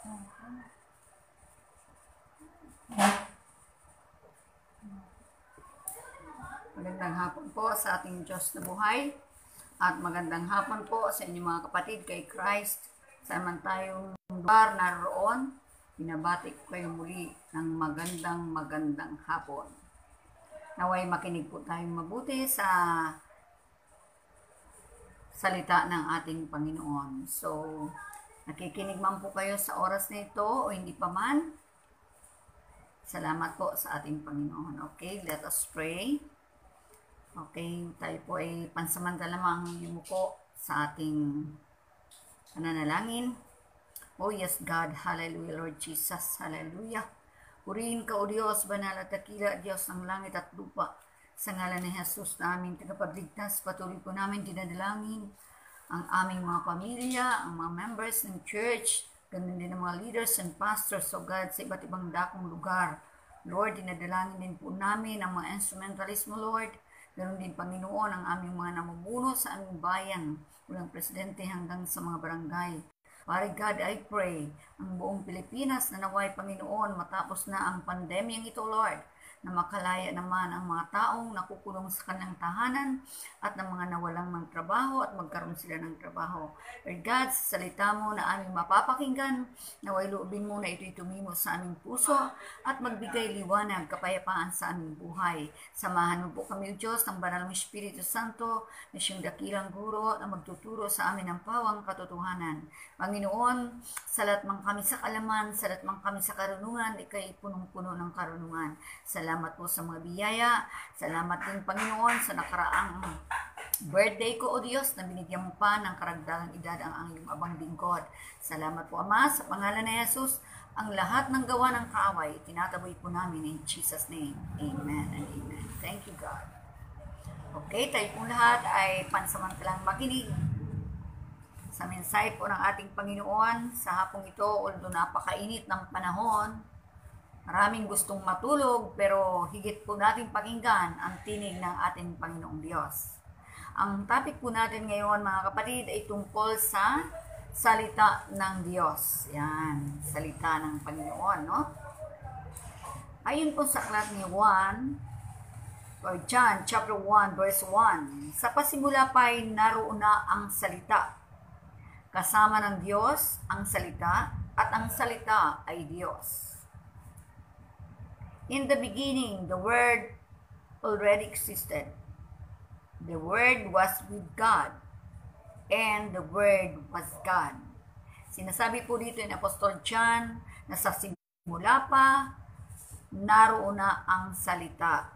Magandang hapon po sa ating Diyos na buhay at magandang hapon po sa inyong mga kapatid kay Christ. Saan man tayong lugar naroon, binabati ko kayo muli ng magandang hapon. Naway makinig po tayong mabuti sa salita ng ating Panginoon. So, nakikinig man po kayo sa oras na ito o hindi pa man, salamat po sa ating Panginoon. Okay, let us pray. Okay, tayo po ay pansamantala lamang yumuko sa ating pananalangin. Oh yes, God, hallelujah, Lord Jesus, hallelujah. Purihin ka, O Diyos, banal at dakila, Diyos ng langit at lupa. Sa ngalan ni Jesus na aming tagapagligtas, patuloy po namin dinadalangin ang aming mga pamilya, ang mga members ng church, ganun din ang mga leaders and pastors, O God, sa iba't ibang dakong lugar. Lord, dinadalangin din po namin ang mga instrumentalist mo, Lord. Ganun din, Panginoon, ang aming mga namumuno sa aming bayan, mulang presidente hanggang sa mga barangay. Pare God, I pray, ang buong Pilipinas na naway, Panginoon, matapos na ang pandemyang ito, Lord, na makalaya naman ang mga taong nakukulong sa kanilang tahanan at ng mga nawalang ng trabaho at magkaroon sila ng trabaho. Lord God, sa salita mo na aming mapapakinggan, naway loobin mo na ito'y tumimo sa aming puso at magbigay liwanag, kapayapaan sa aming buhay. Samahan mo po kami, Diyos, ng banal mong Espiritu Santo na siyang dakilang guro na magtuturo sa amin ng pawang katotohanan. Panginoon, salat man kami sa kalaman, salat man kami sa karunungan, ikay punong-puno ng karunungan. Salamat po sa mga biyaya. Salamat din, Panginoon, sa nakaraang birthday ko, O Diyos, na binigyan mo pa ng karagdagang edad ang iyong abang lingkod. Salamat po, Ama, sa pangalan ni Jesus, ang lahat ng gawa ng kaaway, tinataboy po namin in Jesus' name. Amen and amen. Thank you, God. Okay, tayo pong lahat ay pansamantalang makinig sa mensahe po ng ating Panginoon sa hapong ito, although napakainit ng panahon. Maraming gustong matulog, pero higit po natin pakinggan ang tinig ng ating Panginoong Diyos. Ang topic po natin ngayon, mga kapatid, ay tungkol sa salita ng Diyos. Yan, salita ng Panginoon, no? Ayon po sa aklat ni John chapter 1, verse 1, sa pasimula pa ay naroon na ang salita. Kasama ng Diyos ang salita, at ang salita ay Diyos. In the beginning, the Word already existed. The Word was with God, and the Word was God. Sinasabi po dito ni Apostol John na sa simula pa, naroon na ang salita.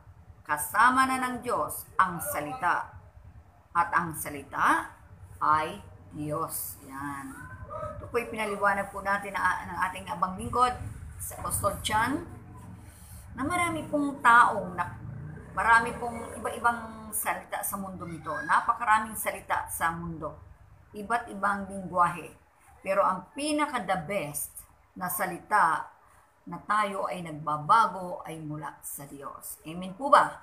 Kasama na ng Diyos ang salita, at ang salita ay Diyos. Yan. Ito po'y pinaliwanag po natin ng ating abang lingkod sa Apostol John, na marami pong taong, marami pong iba-ibang salita sa mundo nito. Napakaraming salita sa mundo. Iba't ibang lingwahe. Pero ang pinaka-the best na salita na tayo ay nagbabago ay mula sa Diyos. Amen po ba?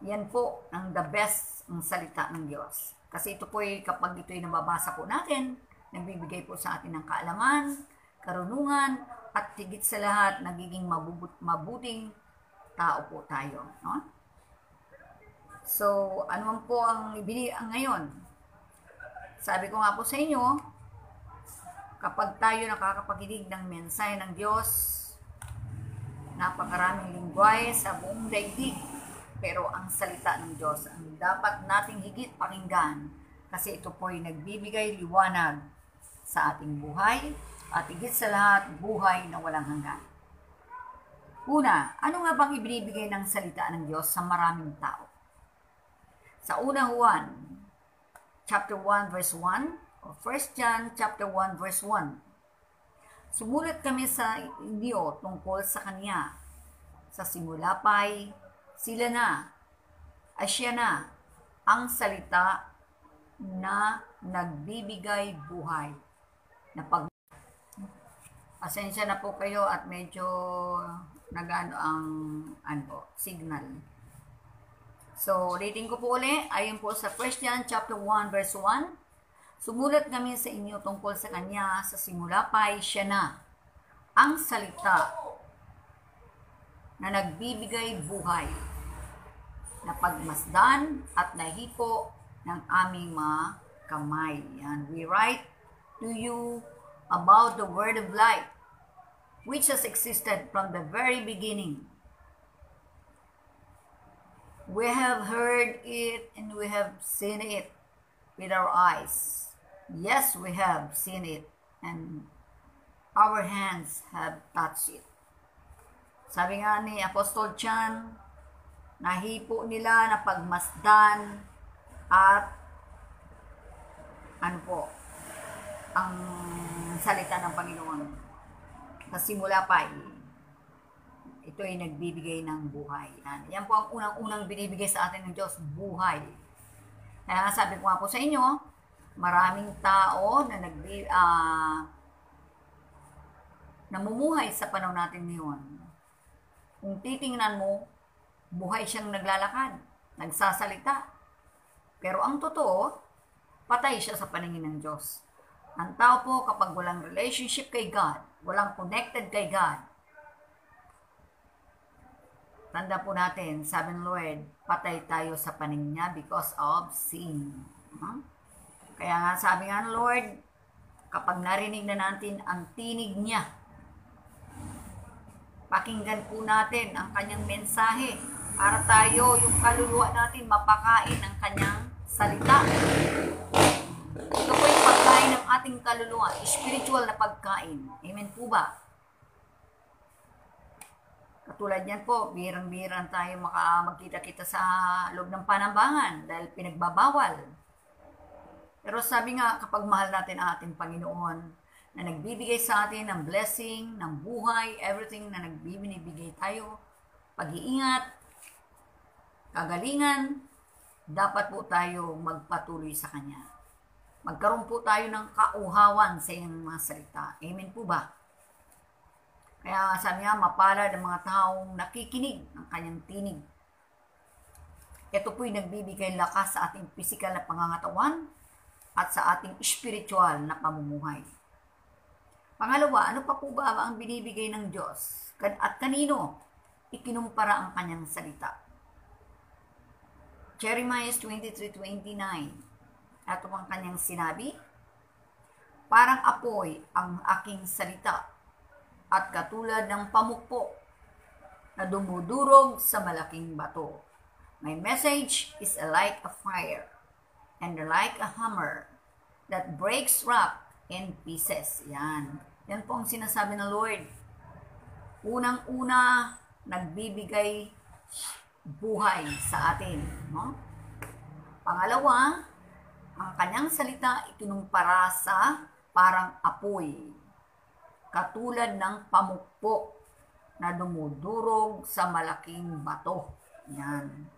Yan po ang the best ng salita ng Diyos. Kasi ito po ay kapag ito ay nababasa po natin, nagbibigay po sa atin ng kaalaman, karunungan, at higit sa lahat, nagiging mabuting tao po tayo. No? So, ano man po ang ngayon? Sabi ko nga po sa inyo, kapag tayo nakakapakinig ng mensahe ng Diyos, napakaraming lingwahe sa buong daigdig, pero ang salita ng Diyos ang dapat nating higit pakinggan kasi ito po ay nagbibigay liwanag sa ating buhay at higit sa lahat, buhay na walang hanggan. Una, ano nga bang ibinibigay ng salita ng Diyos sa maraming tao? Sa una Juan, chapter 1, verse 1, o 1 John, chapter 1, verse 1, sumulat kami sa inyo tungkol sa Kanya. Sa simula pa'y sila na, ay siya na, ang salita na nagbibigay buhay. Pasensya na po kayo at medyo nagano ang signal. So, ulitin ko po ulit, ayon po sa 1 John chapter 1 verse 1. Sumulat kami sa inyo tungkol sa Kanya, sa simula pa ay siya na, ang salita na nagbibigay buhay, na pagmasdan at nahipo ng aming mga kamay. Yan. We write to you about the word of life, which has existed from the very beginning. We have heard it and we have seen it with our eyes. Yes, we have seen it and our hands have touched it. Sabi nga ni Apostol Chan, nahipo nila na pagmasdan at ang salita ng Panginoon. Sa simula pa, ito ay nagbibigay ng buhay. Yan po ang unang-unang binibigay sa atin ng Diyos, buhay. Kaya sabi ko nga po sa inyo, maraming tao na namumuhay sa panahon natin ngayon. Kung titingnan mo, buhay siyang naglalakad, nagsasalita. Pero ang totoo, patay siya sa paningin ng Diyos. Ang tao po kapag walang relationship kay God, walang connected kay God, tanda po natin, sabi ng Lord, patay tayo sa paningin niya because of sin. Kaya nga sabi nga ng Lord, kapag narinig na natin ang tinig niya, pakinggan po natin ang kanyang mensahe para tayo, yung kaluluwa natin, mapakain ng kanyang salita. Ito po yung pagkain ng ating kaluluwa, spiritual na pagkain. Amen po ba? Katulad yan po, birang-birang tayo magkita-kita sa loob ng panambangan dahil pinagbabawal. Pero sabi nga, kapag mahal natin ang ating Panginoon, na nagbibigay sa atin ng blessing, ng buhay, everything na nagbibigay tayo, pag-iingat, kagalingan, dapat po tayo magpatuloy sa Kanya. Magkaroon po tayo ng kauhawan sa iyong mga salita. Amen po ba? Kaya sabi nga, mapalad ang mga taong nakikinig ng Kanyang tinig. Ito po'y nagbibigay lakas sa ating pisikal na pangangatawan at sa ating spiritual na pamumuhay. Pangalawa, ano pa po ba ang binibigay ng Diyos? At kanino ikinumpara ang Kanyang salita? Jeremiah 23:29. Ito ang Kanyang sinabi, parang apoy ang aking salita at katulad ng pamukpok na dumudurog sa malaking bato. My message is like a fire and like a hammer that breaks rock in pieces. Yan. Yan po ang sinasabi ng Lord. Unang-una, nagbibigay buhay sa atin. No? Pangalawa, ang Kanyang salita ikinumpara sa parang apoy, katulad ng pamukpok na dumudurog sa malaking bato. Yan.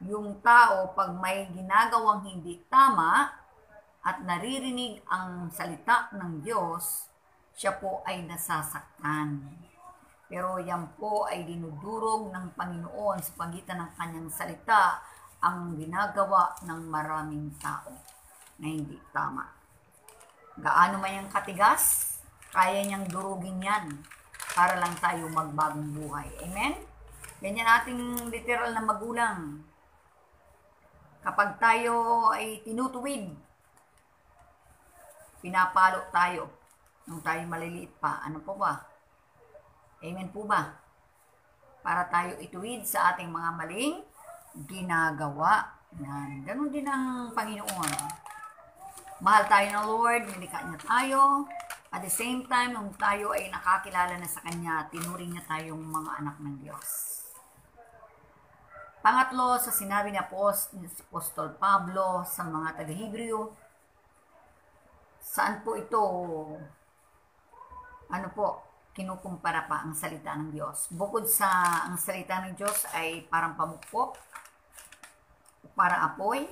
Yung tao, pag may ginagawang hindi tama at naririnig ang salita ng Diyos, siya po ay nasasaktan. Pero yan po ay dinudurog ng Panginoon sa pagitan ng Kanyang salita ang ginagawa ng maraming tao na hindi tama. Gaano man yung katigas, kaya niyang durugin yan para lang tayo magbagong buhay. Amen? Ganyan ating literal na magulang. Kapag tayo ay tinutuwid, pinapalo tayo nung tayo maliliit pa. Ano po ba? Amen po ba? Para tayo ituwid sa ating mga maling ginagawa. Yan. Ganun din ang Panginoon. Mahal tayo ng Lord, nilikha niya tayo. At the same time, nung tayo ay nakakilala na sa Kanya, tinuring niya tayong mga anak ng Diyos. Pangatlo, sa sinabi ni Apostol Pablo sa mga taga-Hebreo, saan po ito, kinukumpara pa ang salita ng Diyos. Bukod sa ang salita ng Diyos ay parang pamukpok, parang apoy,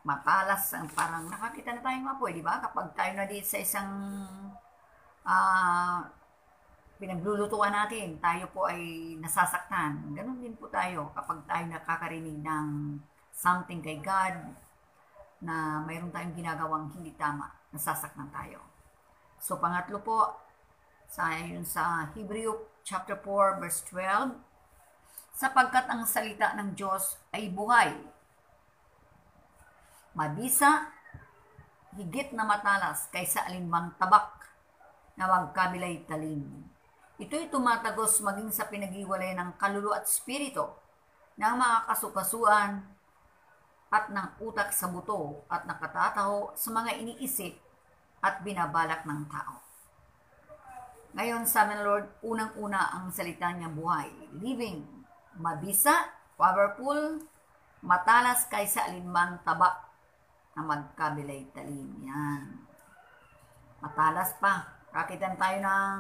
matalas, parang nakakita na tayong apoy, di ba? Kapag tayo na dito sa isang pinaglulutuan natin, tayo po ay nasasaktan. Ganon din po tayo kapag tayo nakakarinig ng something kay God na mayroon tayong ginagawang hindi tama, nasasaktan tayo. So, pangatlo po, yun sa Hebrew chapter 4, verse 12, sapagkat ang salita ng Diyos ay buhay, mabisa, higit na matalas kaysa alinmang tabak na magkabilay talim. Ito'y tumatagos maging sa pinag-iwalay ng kaluluwa at espiritu, ng mga kasukasuan at ng utak sa buto at nakatataho sa mga iniisip at binabalak ng tao. Ngayon, sabi ng Lord, unang-una ang salita niya buhay, living, mabisa, powerful, matalas kaysa alinman tabak na magkabilay talim. Yan. Matalas pa. Rakitan tayo ng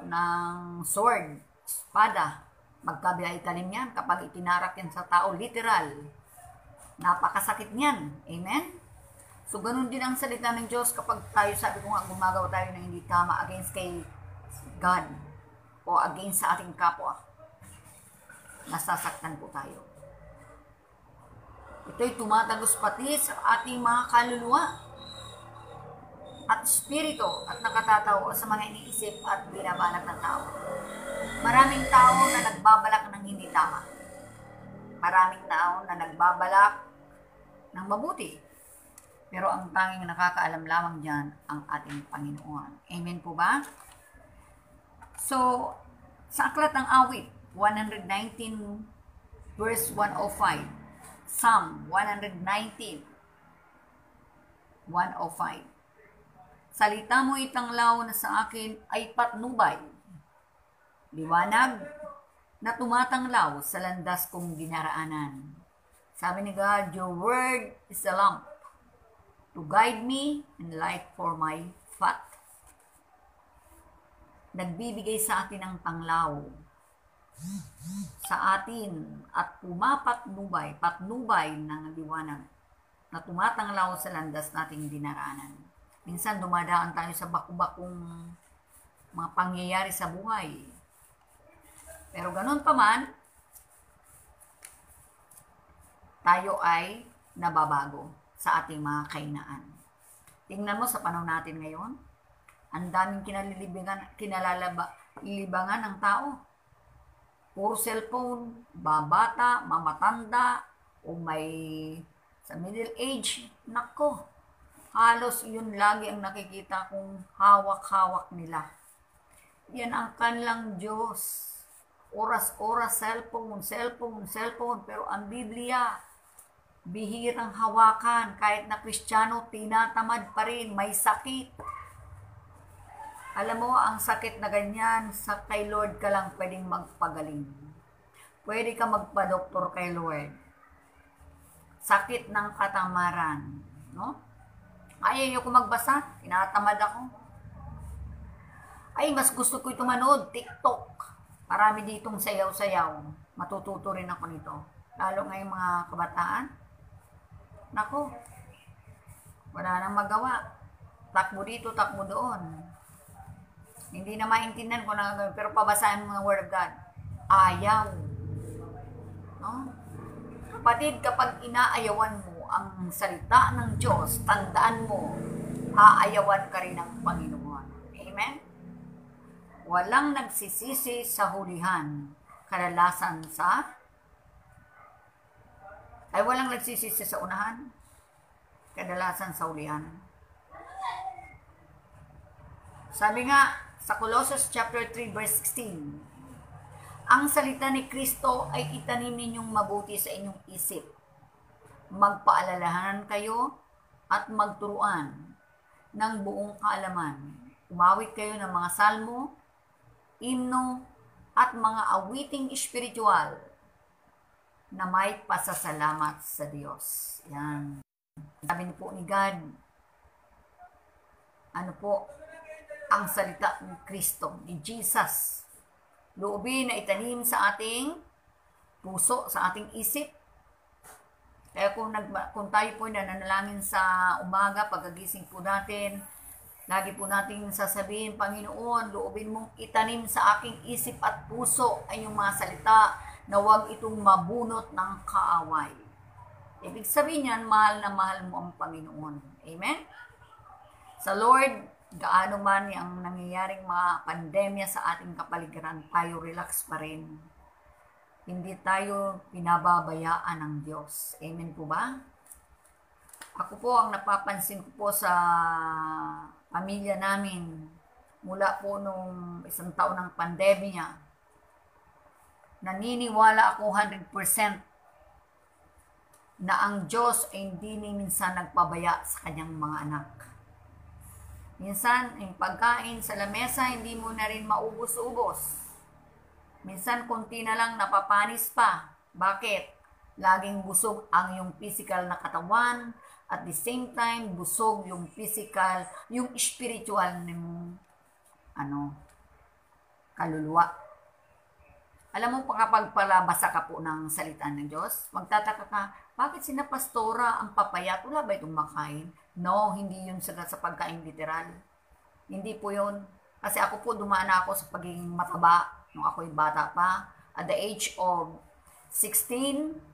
ng sword, espada. Magkabilay talim yan kapag itinarak yan sa tao, literal. Napakasakit niyan. Amen? So, ganun din ang salita ng Diyos kapag tayo, sabi ko nga, gumagawa tayo ng hindi tama against kay God o against sa ating kapwa. Nasasaktan po tayo. Ito'y tumatagos pati sa ating mga kaluluwa at espiritu at nakatataw sa mga iniisip at binabalak ng tao. Maraming tao na nagbabalak ng hindi tama. Maraming tao na nagbabalak ng mabuti. Pero ang tanging nakakaalam lamang dyan ang ating Panginoon. Amen po ba? So, sa Aklat ng Awit, 119 verse 105. Psalm 119, 105. Salita mo itanglaw na sa akin ay patnubay, liwanag na tumatanglaw sa landas kong dinaraanan. Sabi ni God, your word is a lamp to guide me and light for my path. Nagbibigay sa atin ng tanglaw sa atin at patnubay ng liwanag na tumatanglaw sa landas nating dinaraanan. Minsan dumadaan tayo sa baku-bakong mga pangyayari sa buhay. Pero ganun pa man, tayo ay nababago sa ating mga kainaan. Tingnan mo sa panahon natin ngayon, ang daming kinalilibangan ng tao. Puro cellphone, babata, mamatanda, o may sa middle age, nako, halos yun lagi ang nakikita kong hawak-hawak nila. Yan ang kanilang Diyos. Oras-oras, cellphone. Pero ang Biblia, bihirang hawakan. Kahit na Kristiyano, tinatamad pa rin. May sakit. Alam mo, ang sakit na ganyan, sa kay Lord ka lang pwedeng magpagaling. Pwede ka magpa-doktor kay Lord. Sakit ng katamaran. No? Ayaw ko magbasa. Tinatamad ako. Ay, mas gusto ko ito manood. TikTok. Marami ditong sayaw-sayaw. Matututo rin ako nito. Lalo ngayong mga kabataan. Nako. Wala nang magawa. Takbo dito, takbo doon. Hindi na maintindihan ko na gagawin. Pero pabasahin mo ng Word of God. Ayaw. No? Kapatid, kapag inaayawan mo ang salita ng Diyos, tandaan mo, aayawan ka rin ng Panginoon. Amen? Walang nagsisisi sa hulihan. Walang nagsisisi sa unahan. Kadalasan sa hulihan. Sabi nga, sa Colossus chapter 3 verse 16, ang salita ni Kristo ay itanim ninyong mabuti sa inyong isip. Magpaalalahanan kayo at magturuan ng buong kaalaman. Umawit kayo ng mga salmo, himno, at mga awiting espiritual na may pasasalamat sa Diyos. Yan. Sabi po ni God, ang salita ni Kristo, ni Jesus, loobin na itanim sa ating puso, sa ating isip. Kaya kung tayo po nananalangin sa umaga, pagkagising po natin, Lagi po nating sasabihin, Panginoon, loobin mong itanim sa aking isip at puso ay yung mga salita na huwag itong mabunot ng kaaway. Ibig sabihin yan, mahal na mahal mo ang Panginoon. Amen? Sa Lord, gaano man ang nangyayaring mga pandemya sa ating kapaligiran, tayo relax pa rin. Hindi tayo pinababayaan ng Diyos. Amen po ba? Ako po, ang napapansin ko po sa pamilya namin, mula po nung isang taon ng pandemya, naniniwala ako 100% na ang Diyos ay hindi ni minsan nagpabaya sa kanyang mga anak. Minsan, yung pagkain sa lamesa, hindi mo na rin maubos-ubos. Minsan, konti na lang napapanis pa. Bakit? Laging busog ang yung physical na katawan, at the same time, busog yung physical, yung spiritual ng kaluluwa. Alam mo, kapag palabasa ka po ng salita ng Diyos, magtataka ka, bakit sina pastora ang papayat? Wala ba itong makain? No, hindi yun sa pagkain literal. Hindi po yun. Kasi ako po, dumaan ako sa pagiging mataba nung ako'y bata pa. At the age of 16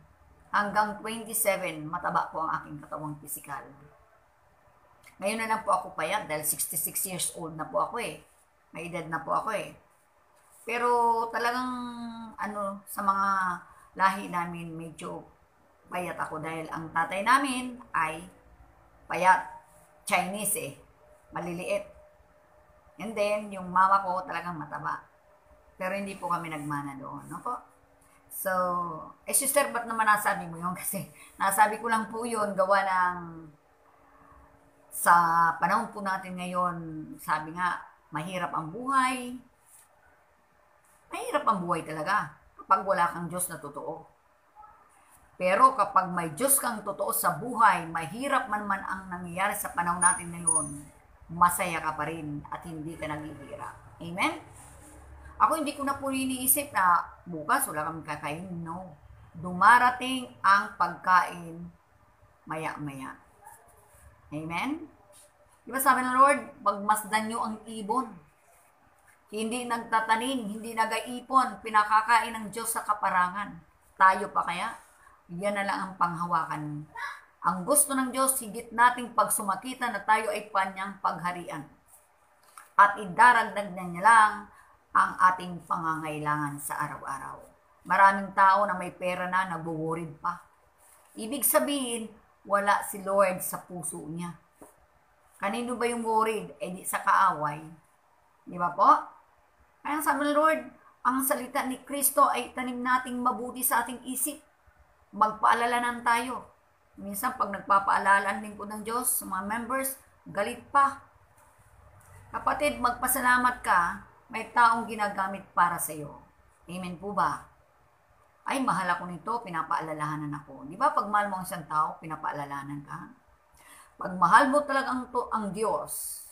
hanggang 27, mataba po ang aking katawang pisikal. Ngayon na lang po ako payat dahil 66 years old na po ako eh. May edad na po ako eh. Pero talagang sa mga lahi namin medyo payat ako dahil ang tatay namin ay payat. Chinese eh. Maliliit. And then, yung mama ko talagang mataba. Pero hindi po kami nagmana doon. No po? So, sister, ba't naman nasabi mo yun? Kasi nasabi ko lang po yun, gawa ng sa panahon po natin ngayon, sabi nga, mahirap ang buhay. Mahirap ang buhay talaga kapag wala kang Diyos na totoo. Pero kapag may Diyos kang totoo sa buhay, mahirap man ang nangyayari sa panahon natin ngayon, masaya ka pa rin at hindi ka naghihirap. Amen? Ako hindi ko na po iniisip na bukas wala kami kakainin. No. Dumarating ang pagkain maya-maya. Amen? Diba sabi ng Lord, pagmasdan nyo ang ibon. Hindi nagtatanim, hindi nag-aipon, pinakakain ng Diyos sa kaparangan. Tayo pa kaya? Yan na lang ang panghawakan. Ang gusto ng Diyos, higit nating pagsumakita na tayo ay kanyang pagharian. At idaragdag niya lang ang ating pangangailangan sa araw-araw. Maraming tao na may pera na nagwo-worried pa. Ibig sabihin, wala si Lord sa puso niya. Kanino ba yung worried? Di sa kaaway. Di ba po? Kaya sabi ng Lord, ang salita ni Kristo ay tanim nating mabuti sa ating isip. Magpaalalanan tayo. Minsan pag nagpapaalalan din po ng Diyos sa mga members, galit pa. Kapatid, magpasalamat ka, may taong ginagamit para sa iyo. Amen po ba? Ay, mahal ako nito, pinapaalalahanan ako. Di ba pag mahal mo ang isang tao, pinapaalalahanan ka? Pag mahal mo talagang ang Diyos,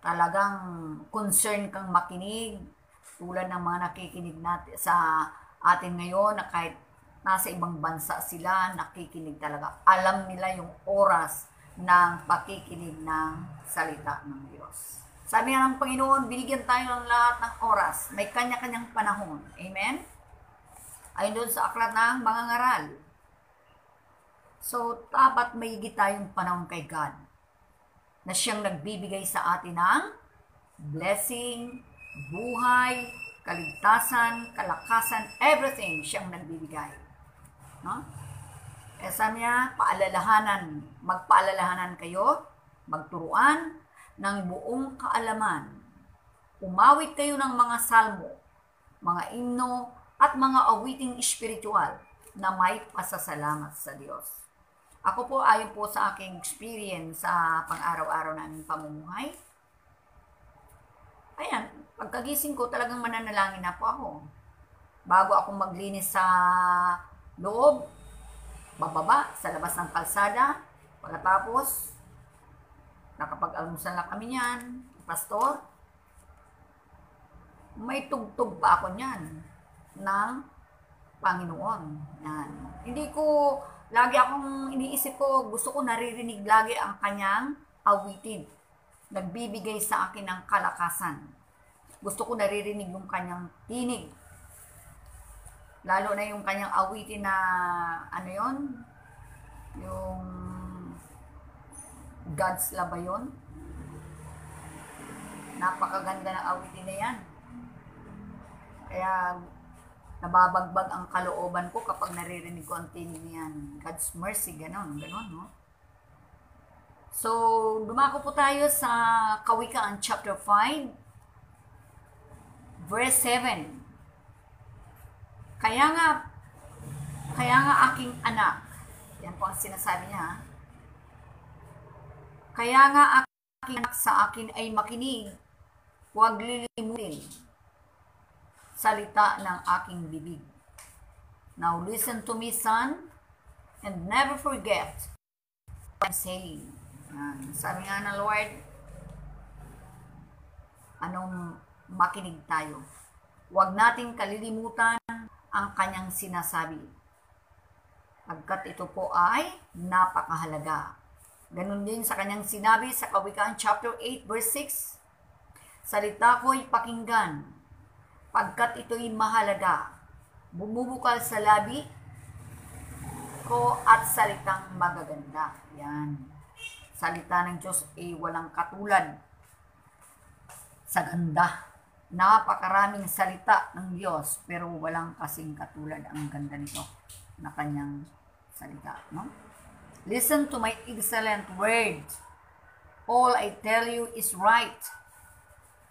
talagang concern kang makinig, tulad ng mga nakikinig natin sa atin ngayon na kahit nasa ibang bansa sila, nakikinig talaga. Alam nila yung oras ng pakikinig ng salita ng Diyos. Sabi nga ng Panginoon, binigyan tayo ng lahat ng oras. May kanya-kanyang panahon. Amen? Ayun doon sa aklat ng mga ngaral. So, dapat may higit tayong panahon kay God na siyang nagbibigay sa atin ng blessing, buhay, kaligtasan, kalakasan, everything siyang nagbibigay. No? Kaya sabi niya, magpaalalahanan kayo, magturuan ng buong kaalaman. Umawit kayo ng mga salmo, mga himno, at mga awiting espiritual na may pasasalamat sa Diyos. Ako po, ayon po sa aking experience sa pang-araw-araw ng pamumuhay, ayan, pagkagising ko talagang mananalangin na po ako. Bago ako maglinis sa loob, bababa sa labas ng kalsada, pagkatapos, nakapag-almusal na kami niyan, pastor, may tugtog pa ako niyan ng Panginoon. Yan. Hindi ko, lagi akong iniisip ko, gusto ko naririnig lagi ang kanyang awitin. nagbibigay sa akin ng kalakasan. Gusto ko naririnig yung kanyang tinig. Lalo na yung kanyang awitin na, ano yon, yung God's Love ba yun? Napakaganda ng awitin na yan. Kaya, nababagbag ang kalooban ko kapag naririnig ko ang tinig niyan. God's mercy, ganon, no? So, dumako po tayo sa Kawikaan chapter 5, verse 7. Kaya nga aking anak, yan po ang sinasabi niya, kaya nga aking anak sa akin ay makinig, huwag lilimutin salita ng aking bibig. Now listen to me, son, and never forget what I'm saying. Sabi nga ng Lord, anong makinig tayo. Huwag nating kalilimutan ang kanyang sinasabi. Pagkat ito po ay napakahalaga. Ganun din sa kanyang sinabi sa Kawikaan chapter 8 verse 6. Salita ko'y pakinggan, pagkat ito'y mahalaga. Bumubukal sa labi ko at salitang magaganda. Yan. Salita ng Diyos ay walang katulad sa ganda. Napakaraming salita ng Diyos, pero walang kasing katulad ang ganda nito na kanyang salita, no? Listen to my excellent words. All I tell you is right.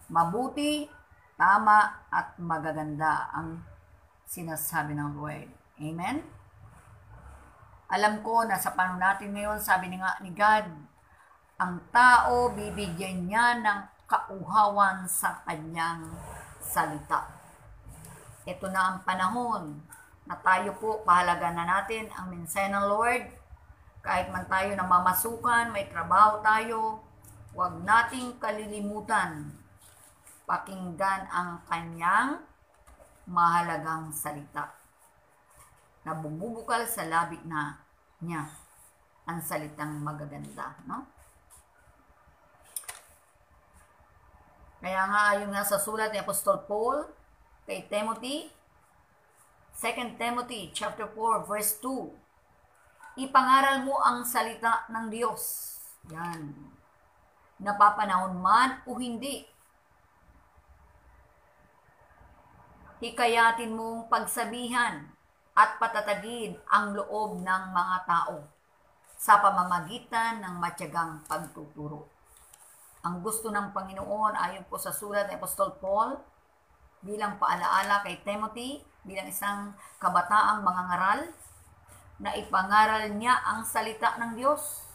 Mabuti, tama, at magaganda ang sinasabi ng Lord. Amen? Alam ko na sa panahon natin ngayon, sabi ni God, ang tao bibigyan niya ng kauhawan sa kanyang salita. Ito na ang panahon na tayo po, pahalaga na natin ang mensahe ng Lord. Kahit man tayo namamasukan, may trabaho tayo, huwag nating kalilimutan pakinggan ang kanyang mahalagang salita na bumubukal sa labi na niya ang salitang magaganda, no? Kaya nga ayon nga sa sulat ni Apostol Paul kay Timothy, 2 Timothy chapter 4 verse 2, ipangaral mo ang salita ng Diyos. Yan. Napapanahon man o hindi. Hikayatin mong pagsabihan at patatagin ang loob ng mga tao sa pamamagitan ng matyagang pagtuturo. Ang gusto ng Panginoon ayon po sa sulat ni Apostol Paul bilang paalaala kay Timothy, bilang isang kabataang mangangaral, na ipangaral niya ang salita ng Diyos.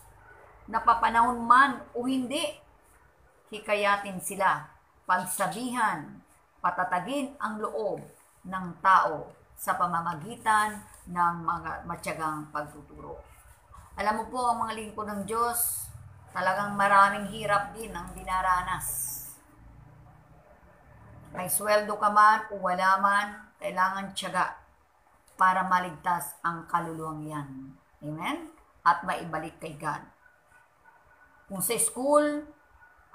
Napapanahon man o hindi, hikayatin sila, pagsabihan, patatagin ang loob ng tao sa pamamagitan ng mga matyagang pagtuturo. Alam mo po, ang mga lingkod ng Diyos, talagang maraming hirap din ang dinaranas. May sweldo ka man o wala man, kailangan tiyaga para maligtas ang kaluluwang yan. Amen? At maibalik kay God. Kung sa school,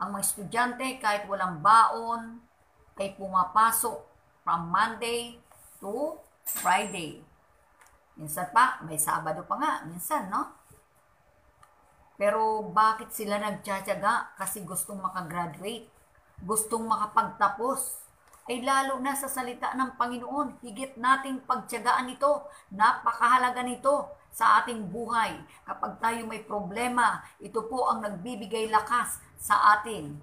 ang mga estudyante kahit walang baon, ay pumapasok from Monday to Friday. Minsan pa, may Sabado pa nga, minsan, no? Pero bakit sila nagtsatsaga? Kasi gustong makagraduate, gustong makapagtapos. Ay lalo na sa salita ng Panginoon, higit nating pagtsagaan ito. Napakahalaga nito sa ating buhay. Kapag tayo may problema, ito po ang nagbibigay lakas sa atin.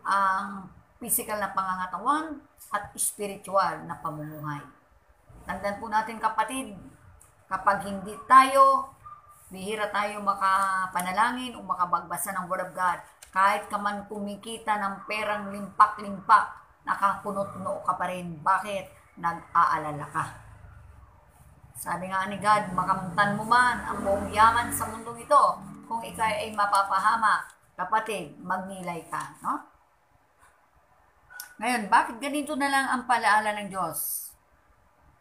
Ang physical na pangangatawan at spiritual na pamumuhay. Tandaan po natin kapatid, kapag hindi tayo, bihira tayo makapanalangin o makabagbasa ng Word of God, kahit ka man kumikita ng perang limpak-limpak, nakapunot-no ka pa rin. Bakit? Nag-aalala ka. Sabi nga ni God, makamtan mo man ang buong yaman sa mundong ito, kung ikaw ay mapapahama, kapatid, magnilay ka, no? Ngayon, bakit ganito na lang ang palaala ng Diyos?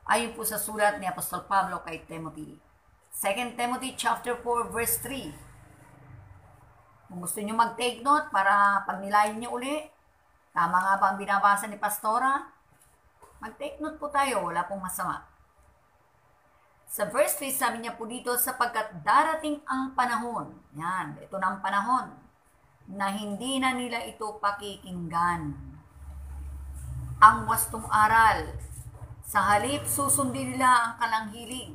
Ayon po sa sulat ni Apostol Pablo kay Timothy. 2 Timothy chapter 4 verse 3. Kung gusto nyo mag-take note para pag nilayan nyo uli, tama nga ba ang binabasa ni Pastora? Mag-take note po tayo, wala pong masama. Sa verse 3, sabi niya po dito, sapagkat darating ang panahon, yan, ito na ang panahon, na hindi na nila ito pakikinggan. Ang wastong aral, sa halip susundin nila ang kalanghiling.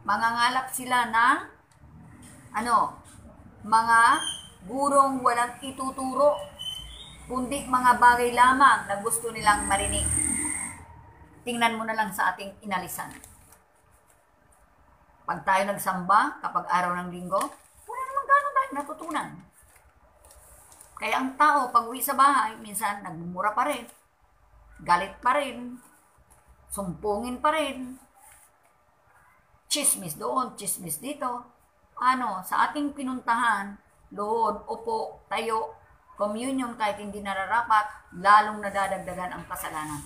Mangangalap sila ng, mga gurong walang ituturo, kundi mga bagay lamang na gusto nilang marinig. Tingnan mo na lang sa ating inalisan. Pag tayo nagsamba, kapag araw ng linggo, wala naman gano'n tayo natutunan. Kaya ang tao, pag uwi sa bahay, minsan nagmumura pa rin, galit pa rin, sumpungin pa rin, chismis doon, chismis dito. Sa ating pinuntahan, lood, upo, tayo, communion kahit hindi nararapat, lalong nadadagdagan ang kasalanan.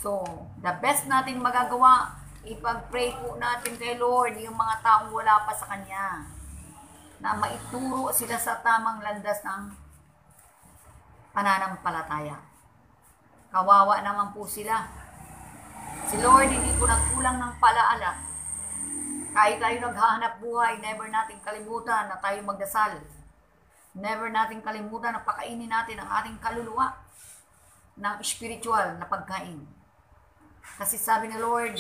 So, the best natin magagawa, ipag-pray po natin kay Lord yung mga taong wala pa sa Kanya, na maituro sila sa tamang landas ng pananampalataya. Kawawa naman po sila. Si Lord hindi po nagkulang ng palaala. Kahit tayo naghahanap buhay, never natin kalimutan na tayo magdasal. Never natin kalimutan na pakainin natin ang ating kaluluwa ng spiritual na pagkain. Kasi sabi ni Lord,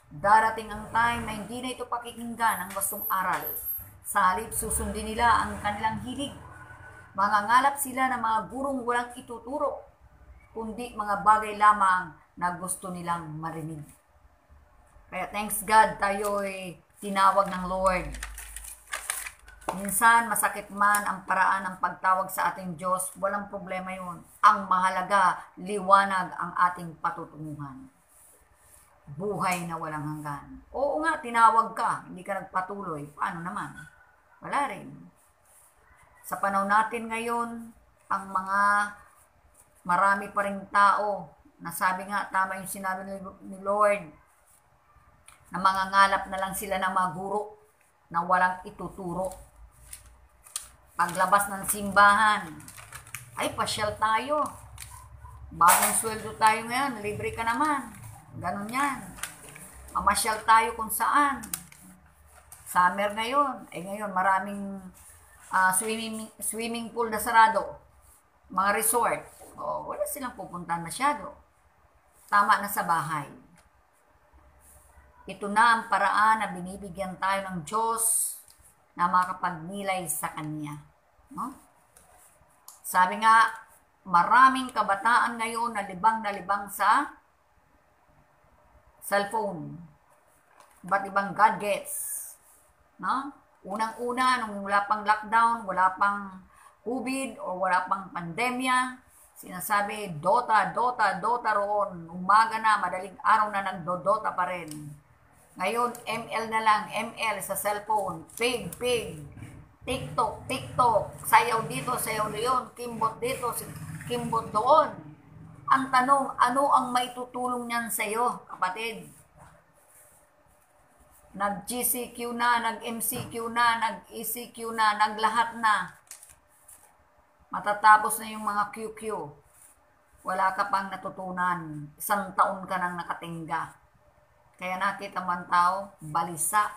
darating ang time na hindi na ito pakikinggan ang wastong aral. Sa halip susundin nila ang kanilang hilig. Mangangalap sila ng mga gurong walang ituturo, kundi mga bagay lamang na gusto nilang marinig. Kaya thanks God, tayo ay tinawag ng Lord. Minsan, masakit man ang paraan ng pagtawag sa ating Diyos, walang problema yun. Ang mahalaga, liwanag ang ating patutunguhan. Buhay na walang hanggan. Oo nga, tinawag ka, hindi ka nagpatuloy. Paano naman? Wala rin. Sa panahon natin ngayon, ang mga marami pa ring tao, na sabi nga, tama yung sinabi ni Lord, na mangangalap na lang sila ng mga guro na walang ituturo. Paglabas ng simbahan, ay pasyal tayo. Bagong sweldo tayo ngayon, libre ka naman. Ganon yan. Mamasyal tayo kung saan. Summer ngayon. Ngayon maraming swimming pool na sarado. Mga resort. Wala silang pupuntahan masyado. Tama na sa bahay. Ito na ang paraan na binibigyan tayo ng Diyos na makapagnilay sa Kanya. No? Sabi nga, maraming kabataan ngayon na libang sa cellphone, iba't ibang gadgets, no? Unang-una, nung wala pang lockdown, wala pang COVID, o wala pang pandemya, sinasabi, Dota roon, umaga na, madaling araw na nagdodota pa rin. Ngayon, ML na lang, ML sa cellphone, pig, TikTok, sayaw dito, sayaw doon, kimbot dito, kimbot doon. Ang tanong, ano ang maitutulong niyan sa iyo, kapatid? Nag-GCQ na, nag-MCQ na, nag-ECQ na, naglahat na. Matatapos na yung mga QQ. Wala ka pang natutunan. 1 taon ka nang nakatingga. Kaya nakita man tao, balisa.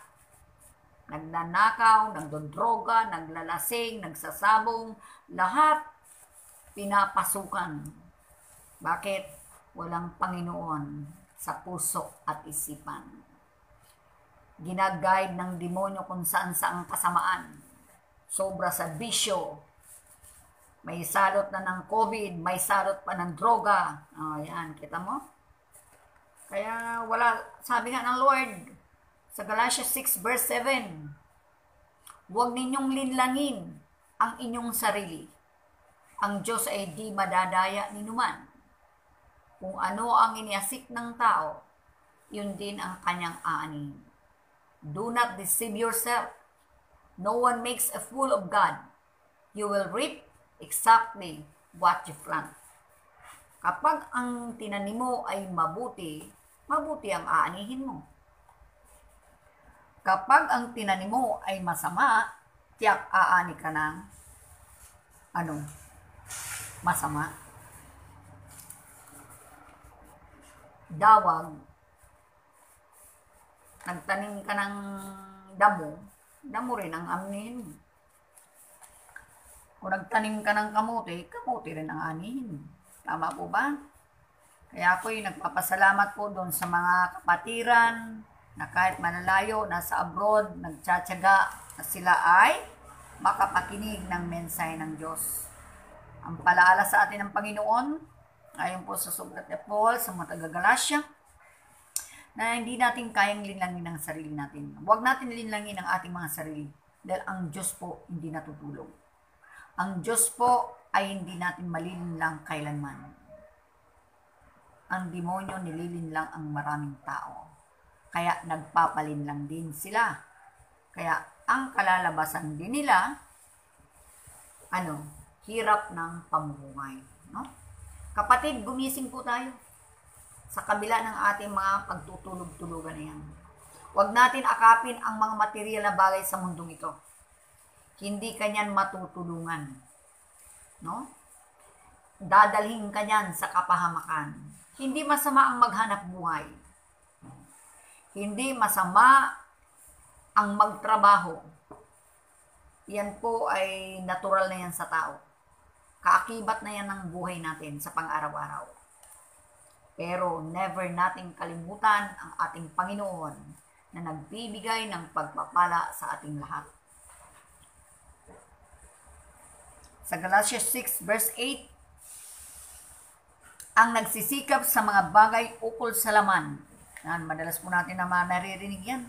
Nagnanakaw, nagdodroga, naglalasing, nagsasabong, lahat pinapasukan. Bakit? Walang Panginoon sa puso at isipan. Ginaguide ng demonyo kung saan saang kasamaan. Sobra sa bisyo. May salot na ng COVID, may salot pa ng droga. Yan, kita mo? Kaya wala, sabi nga ng Lord, sa Galatians 6 verse 7, huwag ninyong linlangin ang inyong sarili. Ang Diyos ay di madadaya ni numan. Kung ano ang iniasik ng tao, yun din ang kanyang aanin. Do not deceive yourself. No one makes a fool of God. You will reap exactly what you plant. Kapag ang tinanim mo ay mabuti, mabuti ang aanihin mo. Kapag ang tinanim mo ay masama, tiyak aani ka ng masama. Dawag, nagtanim ka ng damo rin ang anihin mo. Kung nagtanim ka ng kamuti rin ang anihin. Tama po ba? Kaya ako'y nagpapasalamat po doon sa mga kapatiran na kahit manalayo, nasa abroad, nagtsatsaga na sila ay makapakinig ng mensahe ng Diyos. Ang palaala sa atin ng Panginoon, ayon po sa sulat ni Paul sa mga taga-Galasya, na hindi natin kayang linlangin ang sarili natin. Huwag natin linlangin ang ating mga sarili dahil ang Diyos po hindi natutulog. Ang Diyos po ay hindi natin malilinlang kailanman. Ang demonyo nililinlang ang maraming tao. Kaya nagpapalinlang din sila. Kaya ang kalalabasan din nila, hirap ng pamumuhay. No? Kapatid, gumising po tayo sa kabila ng ating mga pagtutulog-tulugan na yan. Huwag natin akapin ang mga material na bagay sa mundong ito. Hindi kanyan matutulungan. No? Dadalhin kanyan sa kapahamakan. Hindi masama ang maghanap buhay. Hindi masama ang magtrabaho. Yan po ay natural na yan sa tao. Kaakibat na yan ng buhay natin sa pang-araw-araw. Pero never nating kalimutan ang ating Panginoon na nagbibigay ng pagpapala sa ating lahat. Sa Galatians 6 verse 8, ang nagsisikap sa mga bagay ukol sa laman. Madalas po natin na naririnig yan.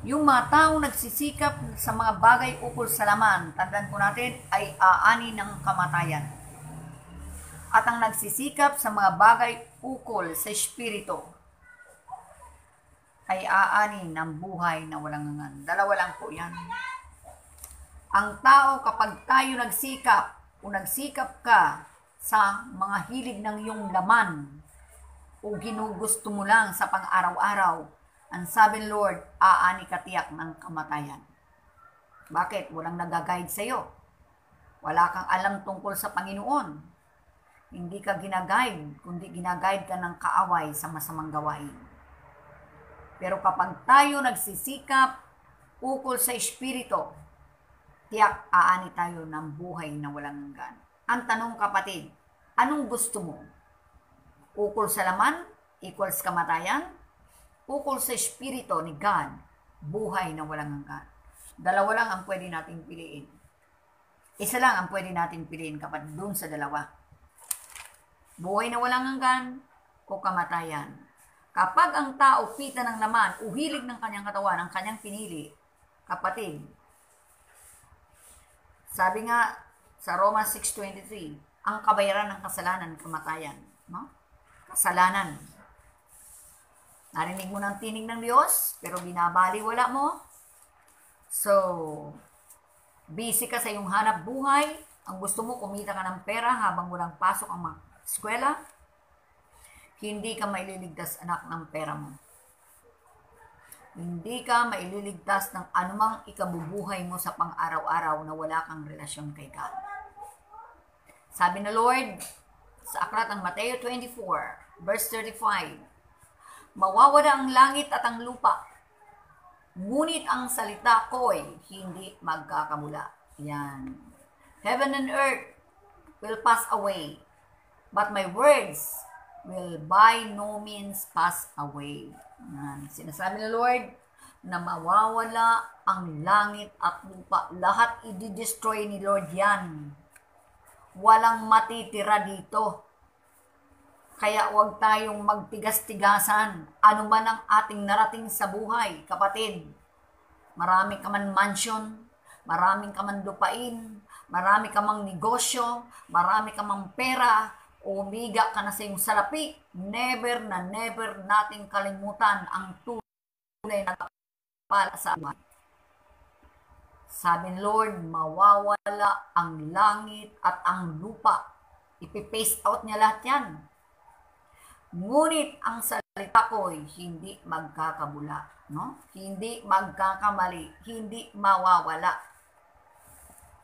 Yung mga taong nagsisikap sa mga bagay ukol sa laman, tandaan po natin, ay aani ng kamatayan. At ang nagsisikap sa mga bagay ukol sa espiritu, ay aani ng buhay na walang hanggan. Dalawa lang po yan. Ang tao, kapag tayo nagsikap, o nagsikap ka sa mga hilig ng iyong laman, o ginugusto mo lang sa pang-araw-araw, ang sabi ng Lord, aani ka tiyak ng kamatayan. Bakit? Walang nag-guide sa iyo. Wala kang alam tungkol sa Panginoon. Hindi ka ginaguide, kundi ginaguide ka ng kaaway sa masamang gawain. Pero kapag tayo nagsisikap ukol sa espiritu, tiyak aani tayo ng buhay na walang hanggan. Ang tanong, kapatid, anong gusto mo? Ukol sa laman, equals kamatayan? Ukol sa espiritu ni God, buhay na walang hanggan. Dalawa lang ang pwede natin piliin. Isa lang ang pwede natin piliin, kapatid, dun sa dalawa. Buhay na walang hanggan o kamatayan. Kapag ang tao pita ng laman, uhilig ng kanyang katawan, ang kanyang pinili, kapatid, sabi nga sa Romans 6:23, ang kabayaran ng kasalanan, kamatayan. No? Kasalanan. Narinig mo ng tinig ng Diyos, pero binabaliwala mo. So, busy ka sa iyong hanap buhay. Ang gusto mo, kumita ka ng pera habang walang pasok ang mga eskwela. Hindi ka maililigtas, anak, ng pera mo. Hindi ka maililigtas ng anumang ikabubuhay mo sa pang-araw-araw na wala kang relasyon kay God. Sabi na Lord, sa aklat ng Mateo 24, verse 35, mawawala ang langit at ang lupa, ngunit ang salita ko'y hindi magkakamula. Yan. Heaven and earth will pass away, but my words will by no means pass away. Yan. Sinasabi ng Lord na mawawala ang langit at lupa. Lahat i-destroy ni Lord yan. Walang matitira dito. Kaya huwag tayong magtigas-tigasan. Ano man ang ating narating sa buhay, kapatid. Marami ka man mansion, marami ka man lupain, marami ka mang negosyo, marami ka mang pera, umiga ka na sa iyong salapi, never na never nating kalimutan ang tunay na pala sa buhay. Sabi ng Lord, mawawala ang langit at ang lupa. Ipipace out niya lahat yan. Ngunit ang salita ako'y hindi magkakabula, no? Hindi magkakamali, hindi mawawala.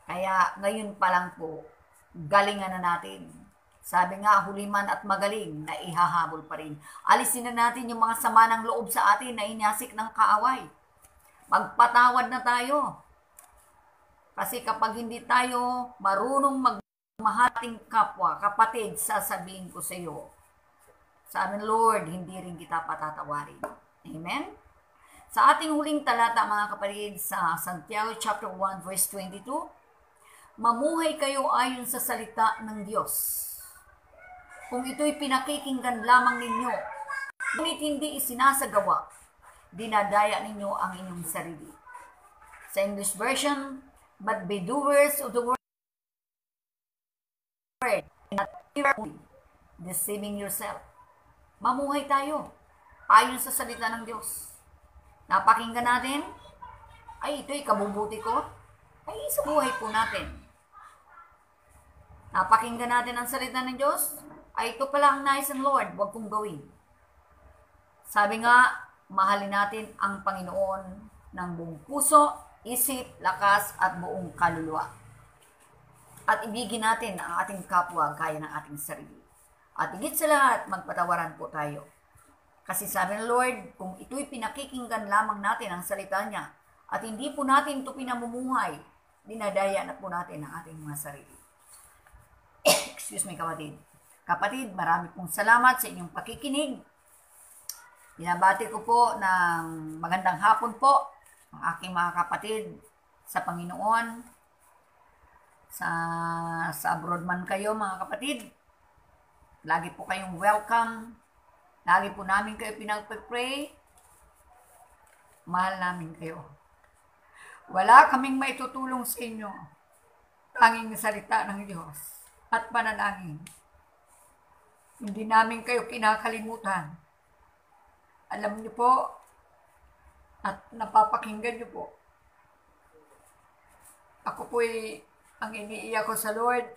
Kaya ngayon pa lang po, galingan na natin. Sabi nga, huli man at magaling na ihahabol pa rin. Alisin na natin yung mga sama ng loob sa atin na inasik ng kaaway. Magpatawad na tayo. Kasi kapag hindi tayo marunong magmahal ating kapwa, kapatid, sasabihin ko sa iyo, sabi ng Lord, hindi rin kita patatawarin. Amen? Sa ating huling talata, mga kapatid, sa Santiago chapter 1, verse 22, mamuhay kayo ayon sa salita ng Diyos. Kung ito'y pinakikinggan lamang ninyo, ngunit hindi isinasagawa, dinadaya ninyo ang inyong sarili. Sa English version, but be doers of the word, not hearers, deceiving yourself. Mamuhay tayo ayon sa salita ng Diyos. Napakinggan natin, ay ito'y kabubuti ko, ay sa buhay po natin. Napakinggan natin ang salita ng Diyos, ay ito pala ang nais ng Lord, huwag kong gawin. Sabi nga, mahalin natin ang Panginoon ng buong puso, isip, lakas, at buong kaluluwa. At ibigin natin ang ating kapwa gaya ng ating sarili. At higit sa lahat, magpatawaran po tayo. Kasi sabi ng Lord, kung ito'y pinakikinggan lamang natin ang salita niya, at hindi po natin ito pinamumuhay, dinadaya na po natin ang ating mga sarili. Excuse me, kapatid. Kapatid, marami pong salamat sa inyong pakikinig. Binabati ko po ng magandang hapon po ang aking mga kapatid sa Panginoon. Sa abroad man kayo, mga kapatid. Lagi po kayong welcome. Lagi po namin kayo pinagpipray. Mahal namin kayo. Wala kaming maitutulong sa inyo. Tanging salita ng Diyos at panalangin. Hindi namin kayo kinakalimutan. Alam niyo po at napapakinggan niyo po. Ako po'y ang iniiyak ko sa Lord.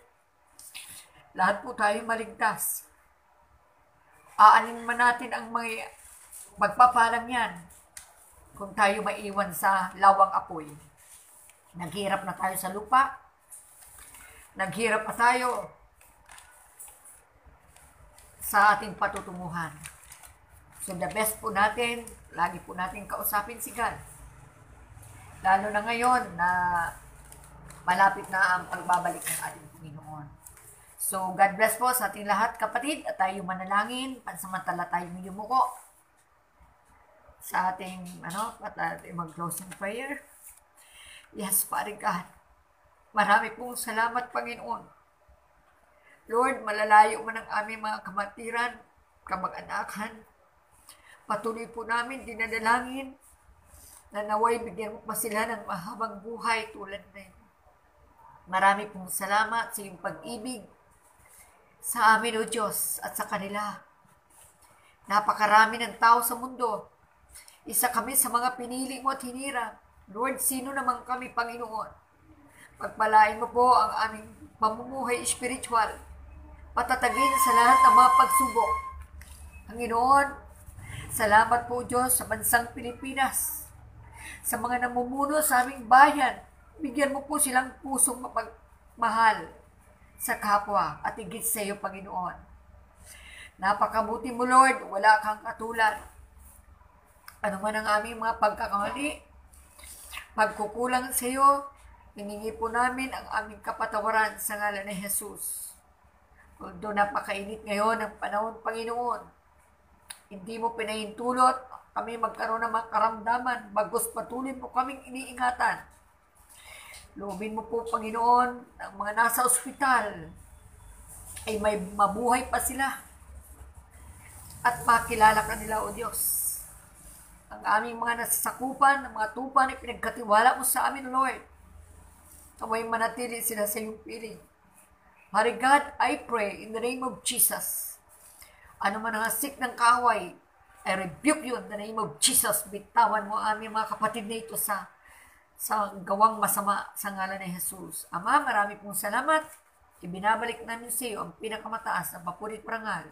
Lahat po tayo maligtas. Aanin man natin ang mga magpapalang yan kung tayo maiwan sa lawang apoy. Naghirap na tayo sa lupa. Naghirap na tayo sa ating patutunguhan. So the best po natin, lagi po natin kausapin si God. Lalo na ngayon na malapit na ang pagbabalik ng ating Panginoon. So God bless po sa ating lahat, kapatid, at tayo manalangin, pansamantala tayong yumuko sa ating, at ating mag-closing prayer. Yes, Father God, marami pong salamat, Panginoon. Lord, malalayo man ang aming mga kamatiran, kamag-anakan. Patuloy po namin dinadalangin na naway bigyan mo pa sila ng mahabang buhay tulad na yun. Marami pong salamat sa iyong pag-ibig sa amin, O Diyos, at sa kanila. Napakarami ng tao sa mundo. Isa kami sa mga pinili mo at hinirang. Lord, sino naman kami, Panginoon? Pagpalain mo po ang aming pamumuhay espiritual. Patatagin sa lahat ng mga pagsubok. Panginoon, salamat po Diyos sa bansang Pilipinas. Sa mga namumuno sa aming bayan, bigyan mo po silang pusong mapagmahal sa kapwa at higit sa iyo, Panginoon. Napakabuti mo, Lord, wala kang katulad. Ano man ang aming mga pagkakamali, pagkukulang sa iyo, hiningi po namin ang aming kapatawaran sa ngalan ni Jesus. Although napakainit ngayon ang panahon, Panginoon, hindi mo pinahintulot kami magkaroon ng mga karamdaman, bagos patuloy mo kaming iniingatan. Loobin mo po, Panginoon, ang mga nasa ospital ay may mabuhay pa sila at makilala ka nila, O Diyos. Ang aming mga nasasakupan, ang mga tupa na pinagkatiwala mo sa amin, Lord, naway manatili sila sa iyong piling. Father God, I pray in the name of Jesus. Ano man ang asik ng kaaway, I rebuke you in the name of Jesus. Bitawan mo ang aming mga kapatid na ito sa gawang masama sa ngalan ni Jesus. Ama, marami pong salamat. Ibinabalik namin sa iyo ang pinakamataas na papurit parangal.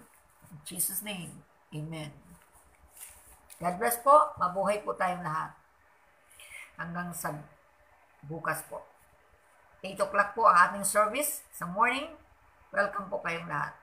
In Jesus' name, Amen. God bless po. Mabuhay po tayong lahat. Hanggang sa bukas po. 8 o'clock po ang ating service sa morning. Welcome po kayong lahat.